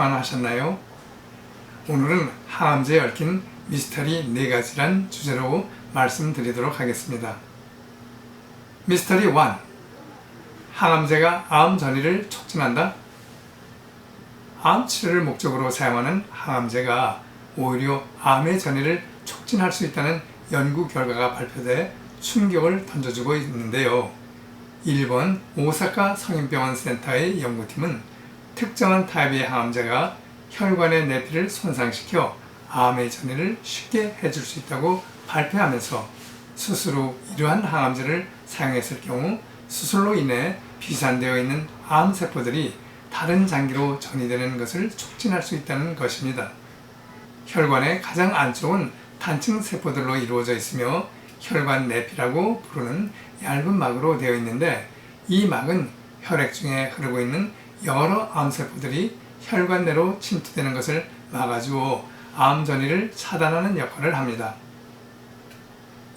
동안 하셨나요? 오늘은 항암제에 얽힌 미스터리 4가지란 주제로 말씀드리도록 하겠습니다. 미스터리 1. 항암제가 암 전이를 촉진한다? 암 치료를 목적으로 사용하는 항암제가 오히려 암의 전이를 촉진할 수 있다는 연구 결과가 발표돼 충격을 던져주고 있는데요. 일본 오사카 성인병원 센터의 연구팀은 특정한 타입의 항암제가 혈관의 내피를 손상시켜 암의 전이를 쉽게 해줄 수 있다고 발표하면서 수술 후 이러한 항암제를 사용했을 경우 수술로 인해 비산되어 있는 암세포들이 다른 장기로 전이되는 것을 촉진할 수 있다는 것입니다. 혈관의 가장 안쪽은 단층 세포들로 이루어져 있으며 혈관 내피라고 부르는 얇은 막으로 되어 있는데 이 막은 혈액 중에 흐르고 있는 여러 암세포들이 혈관 내로 침투되는 것을 막아주어 암 전이를 차단하는 역할을 합니다.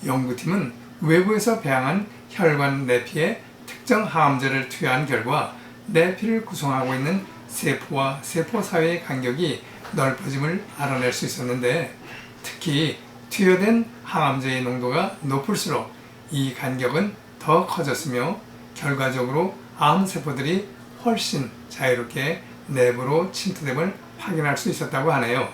연구팀은 외부에서 배양한 혈관 내피에 특정 항암제를 투여한 결과 내피를 구성하고 있는 세포와 세포 사이의 간격이 넓어짐을 알아낼 수 있었는데 특히 투여된 항암제의 농도가 높을수록 이 간격은 더 커졌으며 결과적으로 암세포들이 훨씬 자유롭게 내부로 침투됨을 확인할 수 있었다고 하네요.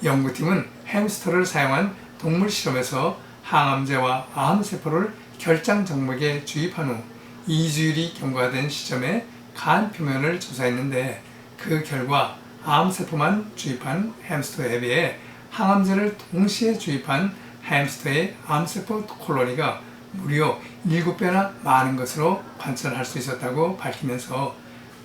연구팀은 햄스터를 사용한 동물 실험에서 항암제와 암세포를 결장 정맥에 주입한 후 2주일이 경과된 시점에 간 표면을 조사했는데 그 결과 암세포만 주입한 햄스터에 비해 항암제를 동시에 주입한 햄스터의 암세포 콜로니가 무려 7배나 많은 것으로 관찰할 수 있었다고 밝히면서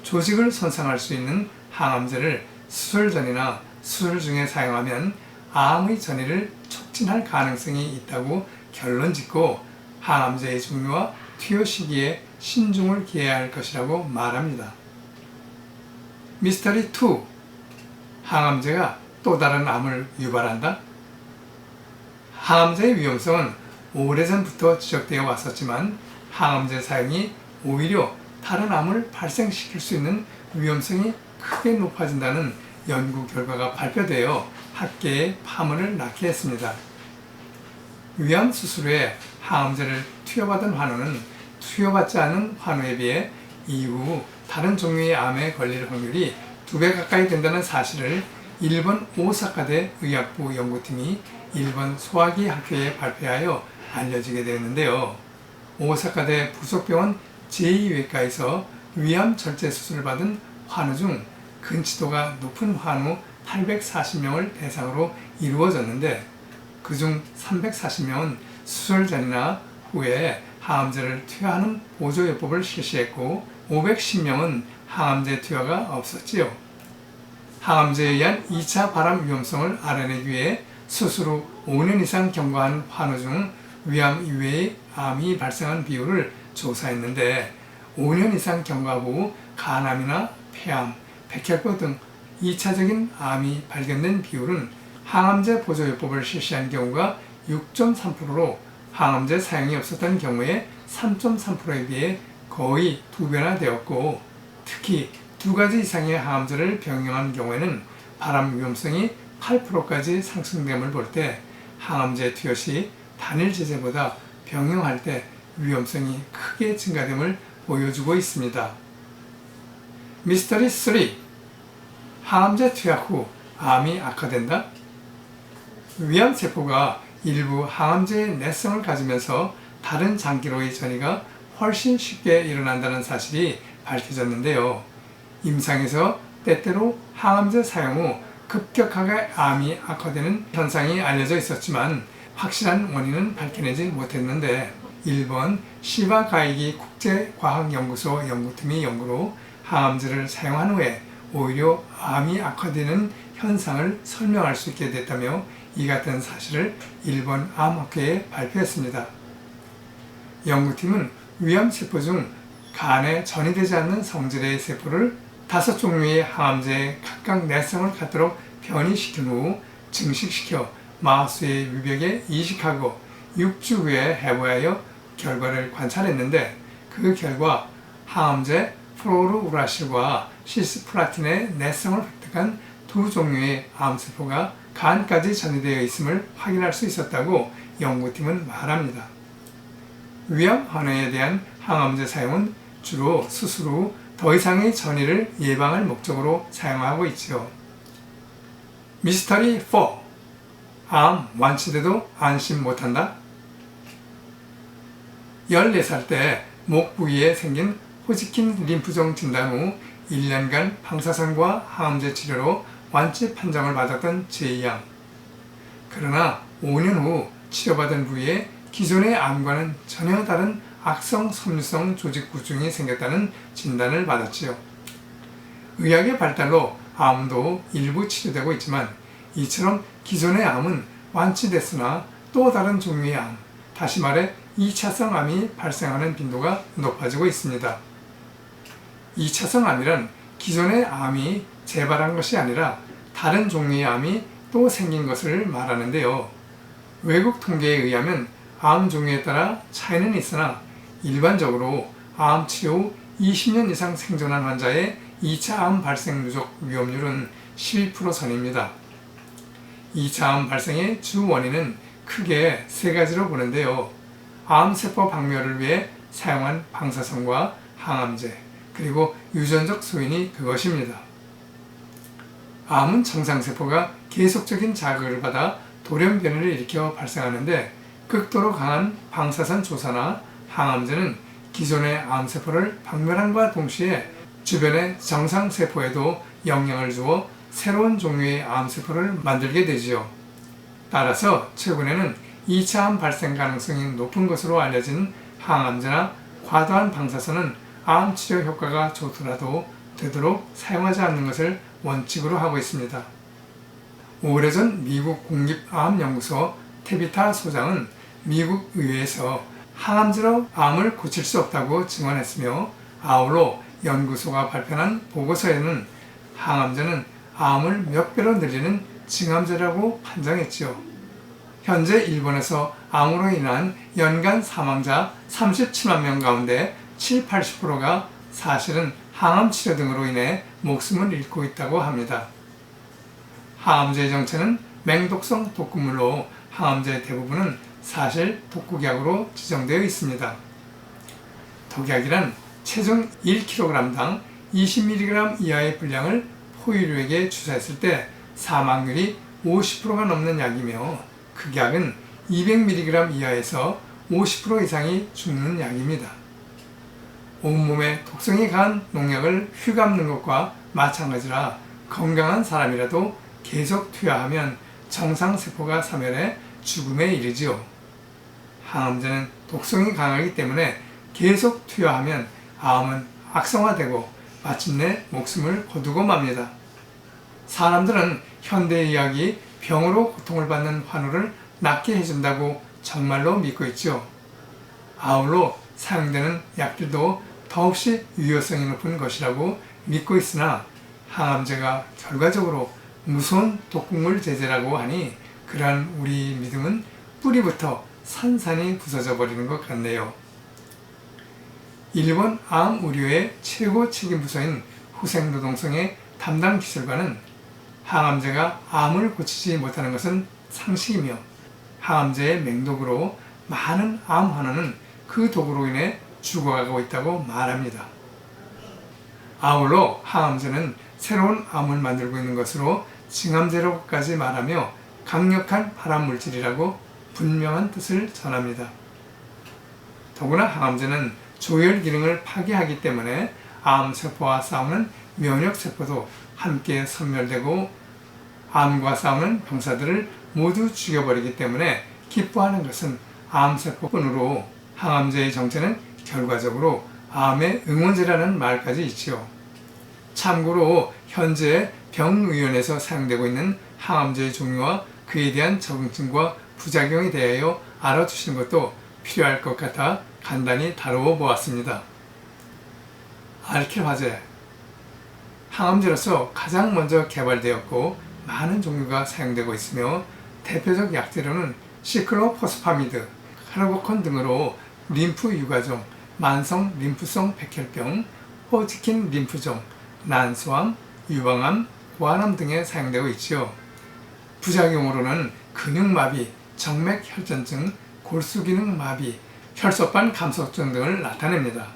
조직을 손상할 수 있는 항암제를 수술 전이나 수술 중에 사용하면 암의 전이를 촉진할 가능성이 있다고 결론 짓고 항암제의 종류와 투여 시기에 신중을 기해야 할 것이라고 말합니다. 미스터리 2. 항암제가 또 다른 암을 유발한다? 항암제의 위험성은 오래전부터 지적되어 왔었지만 항암제 사용이 오히려 다른 암을 발생시킬 수 있는 위험성이 크게 높아진다는 연구 결과가 발표되어 학계의 파문을 낳게 했습니다. 위암 수술 후에 항암제를 투여받은 환우는 투여받지 않은 환우에 비해 이후 다른 종류의 암에 걸릴 확률이 2배 가까이 된다는 사실을 일본 오사카대 의학부 연구팀이 일본 소화기 학회에 발표하여 알려지게 되었는데요. 오사카대 부속병원 제2외과에서 위암 절제 수술을 받은 환우 중 근치도가 높은 환우 840명을 대상으로 이루어졌는데 그중 340명은 수술 전이나 후에 항암제를 투여하는 보조요법을 실시했고 510명은 항암제 투여가 없었지요. 항암제에 의한 2차 발암 위험성을 알아내기 위해 수술 후 5년 이상 경과한 환우 중 위암 이외의 암이 발생한 비율을 조사했는데 5년 이상 경과 후 간암이나 폐암, 백혈구 등 2차적인 암이 발견된 비율은 항암제 보조요법을 실시한 경우가 6.3%로 항암제 사용이 없었던 경우에 3.3%에 비해 거의 2배나 되었고 특히 2가지 이상의 항암제를 병용한 경우에는 발암 위험성이 8%까지 상승됨을 볼 때 항암제 투여 시 단일 제제보다 병용할 때 위험성이 크게 증가됨을 보여주고 있습니다. 미스터리 3. 항암제 투약 후 암이 악화된다? 위암세포가 일부 항암제의 내성을 가지면서 다른 장기로의 전이가 훨씬 쉽게 일어난다는 사실이 밝혀졌는데요. 임상에서 때때로 항암제 사용 후 급격하게 암이 악화되는 현상이 알려져 있었지만 확실한 원인은 밝혀내지 못했는데 일본 시바가이기 국제과학연구소 연구팀의 연구로 항암제를 사용한 후에 오히려 암이 악화되는 현상을 설명할 수 있게 됐다며 이 같은 사실을 일본 암학회에 발표했습니다. 연구팀은 위암세포 중 간에 전이되지 않는 성질의 세포를 5종류의 항암제에 각각 내성을 갖도록 변이시킨 후 증식시켜 마우스의 위벽에 이식하고 6주 후에 해부하여 결과를 관찰했는데 그 결과 항암제 프로루라실과 시스플라틴의 내성을 획득한 두 종류의 암세포가 간까지 전이되어 있음을 확인할 수 있었다고 연구팀은 말합니다. 위암 환우에 대한 항암제 사용은 주로 수술 후 더 이상의 전이를 예방할 목적으로 사용하고 있지요. 미스터리 4. 암 완치돼도 안심 못한다? 14살 때 목 부위에 생긴 호지킨 림프종 진단 후 1년간 방사선과 항암제 치료로 완치 판정을 받았던 제이양. 그러나 5년 후 치료받은 부위에 기존의 암과는 전혀 다른 악성 섬유성 조직 구중이 생겼다는 진단을 받았지요. 의학의 발달로 암도 일부 치료되고 있지만 이처럼 기존의 암은 완치됐으나 또 다른 종류의 암, 다시 말해 2차성 암이 발생하는 빈도가 높아지고 있습니다. 2차성 암이란 기존의 암이 재발한 것이 아니라 다른 종류의 암이 또 생긴 것을 말하는데요. 외국 통계에 의하면 암 종류에 따라 차이는 있으나 일반적으로 암 치료 후 20년 이상 생존한 환자의 2차 암 발생 누적 위험률은 12% 선입니다. 2차 암 발생의 주 원인은 크게 세 가지로 보는데요. 암세포 박멸을 위해 사용한 방사선과 항암제, 그리고 유전적 소인이 그것입니다. 암은 정상세포가 계속적인 자극을 받아 돌연변이를 일으켜 발생하는데 극도로 강한 방사선 조사나 항암제는 기존의 암세포를 박멸함과 동시에 주변의 정상세포에도 영향을 주어 새로운 종류의 암세포를 만들게 되지요. 따라서 최근에는 2차 암 발생 가능성이 높은 것으로 알려진 항암제나 과도한 방사선은 암 치료 효과가 좋더라도 되도록 사용하지 않는 것을 원칙으로 하고 있습니다. 오래전 미국 국립암연구소 테비타 소장은 미국 의회에서 항암제로 암을 고칠 수 없다고 증언했으며 아울러 연구소가 발표한 보고서에는 항암제는 암을 몇 배로 늘리는 징암제라고 판정했지요. 현재 일본에서 암으로 인한 연간 사망자 37만 명 가운데 70~80%가 사실은 항암 치료 등으로 인해 목숨을 잃고 있다고 합니다. 항암제의 정체는 맹독성 독극물로 항암제의 대부분은 사실 독극약으로 지정되어 있습니다. 독약이란 체중 1kg당 20mg 이하의 분량을 포유류에게 주사했을 때 사망률이 50%가 넘는 약이며 극약은 200mg 이하에서 50% 이상이 죽는 약입니다. 온몸에 독성이 강한 농약을 휘감는 것과 마찬가지라 건강한 사람이라도 계속 투여하면 정상세포가 사멸해 죽음에 이르지요. 항암제는 독성이 강하기 때문에 계속 투여하면 암은 악성화되고 마침내 목숨을 거두고 맙니다. 사람들은 현대의학이 병으로 고통을 받는 환우를 낫게 해준다고 정말로 믿고 있죠. 아울러 사용되는 약들도 더없이 유효성이 높은 것이라고 믿고 있으나 항암제가 결과적으로 무서운 독극물 제제라고 하니 그러한 우리 믿음은 뿌리부터 산산이 부서져 버리는 것 같네요. 일본 암 의료의 최고 책임 부서인 후생노동성의 담당 기술관은 항암제가 암을 고치지 못하는 것은 상식이며 항암제의 맹독으로 많은 암 환우는 그 독으로 인해 죽어가고 있다고 말합니다. 아울러 항암제는 새로운 암을 만들고 있는 것으로 징암제라고까지 말하며 강력한 발암물질이라고 분명한 뜻을 전합니다. 더구나 항암제는 조혈 기능을 파괴하기 때문에 암세포와 싸우는 면역세포도 함께 섬멸되고 암과 싸우는 병사들을 모두 죽여버리기 때문에 기뻐하는 것은 암세포뿐으로 항암제의 정체는 결과적으로 암의 응원제라는 말까지 있지요. 참고로 현재 병의원에서 사용되고 있는 항암제의 종류와 그에 대한 적응증과 부작용에 대하여 알아두시는 것도 필요할 것 같아 간단히 다루어 보았습니다. 알킬 화제. 항암제로서 가장 먼저 개발되었고 많은 종류가 사용되고 있으며 대표적 약재로는 시클로포스파미드, 카르보콘 등으로 림프 유가종, 만성 림프성 백혈병, 호지킨 림프종, 난소암, 유방암, 고환암 등에 사용되고 있지요. 부작용으로는 근육마비, 정맥혈전증, 골수기능마비, 혈소판 감소증 등을 나타냅니다.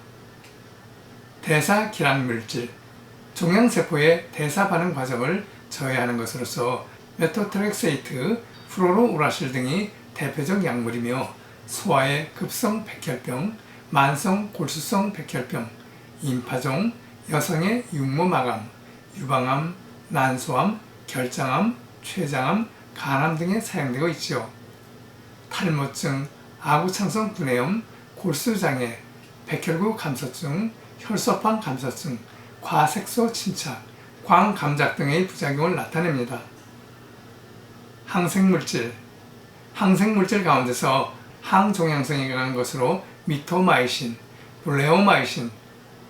대사기량물질, 종양세포의 대사반응 과정을 저해하는 것으로서 메토트렉세이트, 프로로우라실 등이 대표적 약물이며 소아의 급성 백혈병, 만성 골수성 백혈병, 임파종, 여성의 육모마감, 유방암, 난소암, 결장암, 췌장암, 간암 등에 사용되고 있지요. 탈모증, 아구창성 분해염, 골수장애, 백혈구 감소증, 혈소판 감소증, 과색소 침착, 광감작 등의 부작용을 나타냅니다. 항생물질, 항생물질 가운데서 항종양성이 강한 것으로 미토마이신, 블레오마이신,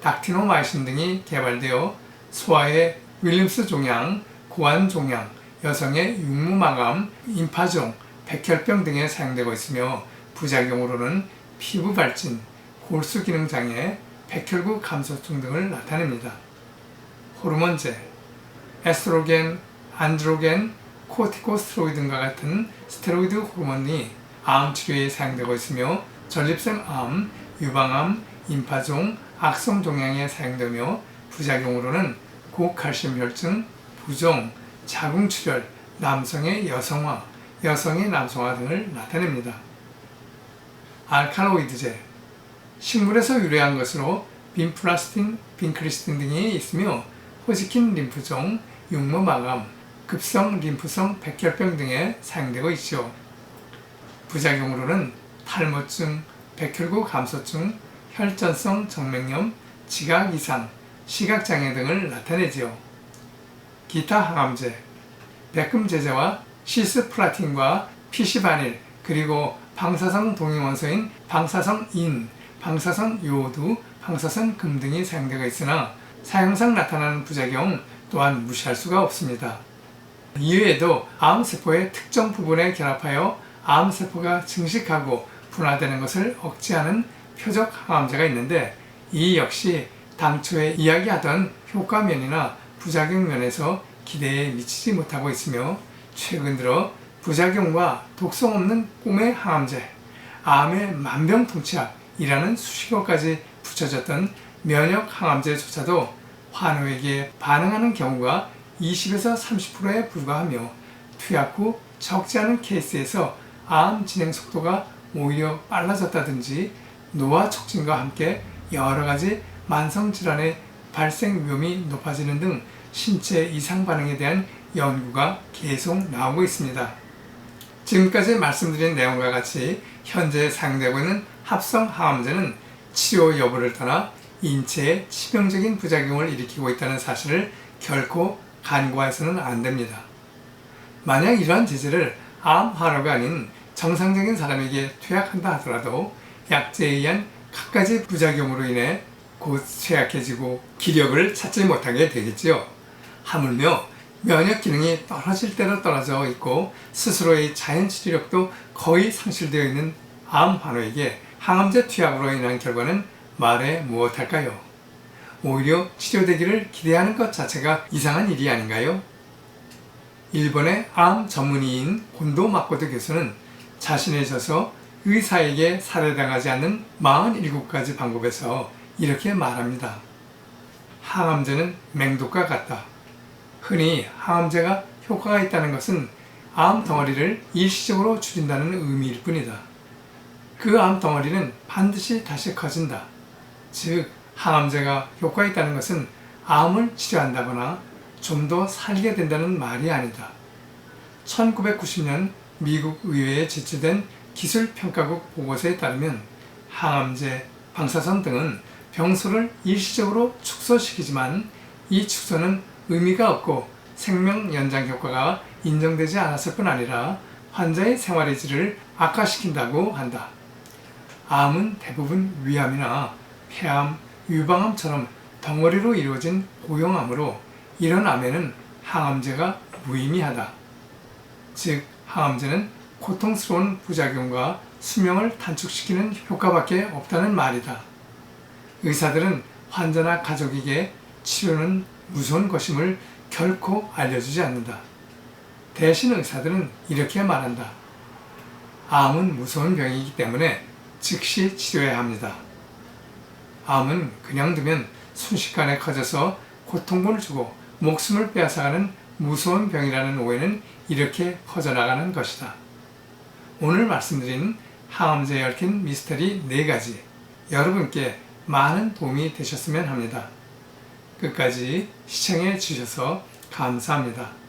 닥티노마이신 등이 개발되어 소아의 윌림스 종양, 고환 종양, 여성의 육무마감, 임파종, 백혈병 등에 사용되고 있으며 부작용으로는 피부 발진, 골수 기능 장애, 백혈구 감소증 등을 나타냅니다. 호르몬제, 에스트로겐, 안드로겐, 코티코스테로이드과 같은 스테로이드 호르몬이 암 치료에 사용되고 있으며 전립선 암, 유방암, 임파종, 악성 종양에 사용되며 부작용으로는 고칼슘 혈증, 부종, 자궁출혈, 남성의 여성화, 여성의 남성화 등을 나타냅니다. 알칼로이드제, 식물에서 유래한 것으로 빈플라스틴, 빈크리스틴 등이 있으며 호지킨 림프종, 육모마감, 급성 림프성 백혈병 등에 사용되고 있죠. 부작용으로는 탈모증, 백혈구 감소증, 혈전성 정맥염, 지각 이상, 시각장애 등을 나타내지요. 기타 항암제, 백금제제와 시스플라틴과 피시바닐, 그리고 방사성 동위원소인 방사성인, 방사선 요오두, 방사선 금 등이 사용되고 있으나 사용상 나타나는 부작용 또한 무시할 수가 없습니다. 이외에도 암세포의 특정 부분에 결합하여 암세포가 증식하고 분화되는 것을 억제하는 표적 항암제가 있는데 이 역시 당초에 이야기하던 효과면이나 부작용면에서 기대에 미치지 못하고 있으며 최근 들어 부작용과 독성 없는 꿈의 항암제, 암의 만병통치약이라는 수식어까지 붙여졌던 면역 항암제조차도 환우에게 반응하는 경우가 20에서 30%에 불과하며 투약 후 적지 않은 케이스에서 암 진행 속도가 오히려 빨라졌다든지 노화 촉진과 함께 여러 가지 만성질환의 발생 위험이 높아지는 등 신체 이상 반응에 대한 연구가 계속 나오고 있습니다. 지금까지 말씀드린 내용과 같이 현재 사용되고 있는 합성 항암제는 치료 여부를 떠나 인체에 치명적인 부작용을 일으키고 있다는 사실을 결코 간과해서는 안 됩니다. 만약 이러한 제제를 암 환우가 아닌 정상적인 사람에게 투약한다 하더라도 약제에 의한 갖가지 부작용으로 인해 곧 쇠약해지고 기력을 찾지 못하게 되겠지요. 하물며 면역 기능이 떨어질 대로 떨어져 있고 스스로의 자연 치료력도 거의 상실되어 있는 암 환우에게 항암제 투약으로 인한 결과는 말해 무엇할까요? 오히려 치료되기를 기대하는 것 자체가 이상한 일이 아닌가요? 일본의 암 전문의인 곤도 마코토 교수는 자신의 저서 의사에게 살해당하지 않는 47가지 방법에서 이렇게 말합니다. 항암제는 맹독과 같다. 흔히 항암제가 효과가 있다는 것은 암 덩어리를 일시적으로 줄인다는 의미일 뿐이다. 그 암 덩어리는 반드시 다시 커진다. 즉, 항암제가 효과가 있다는 것은 암을 치료한다거나 좀 더 살게 된다는 말이 아니다. 1990년 미국 의회에 제출된 기술평가국 보고서에 따르면 항암제, 방사선 등은 병소를 일시적으로 축소시키지만 이 축소는 의미가 없고 생명 연장 효과가 인정되지 않았을 뿐 아니라 환자의 생활의 질을 악화시킨다고 한다. 암은 대부분 위암이나 폐암, 유방암처럼 덩어리로 이루어진 고형암으로 이런 암에는 항암제가 무의미하다. 즉, 항암제는 고통스러운 부작용과 수명을 단축시키는 효과밖에 없다는 말이다. 의사들은 환자나 가족에게 치료는 무서운 것임을 결코 알려주지 않는다. 대신 의사들은 이렇게 말한다. 암은 무서운 병이기 때문에 즉시 치료해야 합니다. 암은 그냥 두면 순식간에 커져서 고통을 주고 목숨을 빼앗아가는 무서운 병이라는 오해는 이렇게 퍼져나가는 것이다. 오늘 말씀드린 항암제에 얽힌 미스터리 4가지, 여러분께 많은 도움이 되셨으면 합니다. 끝까지 시청해 주셔서 감사합니다.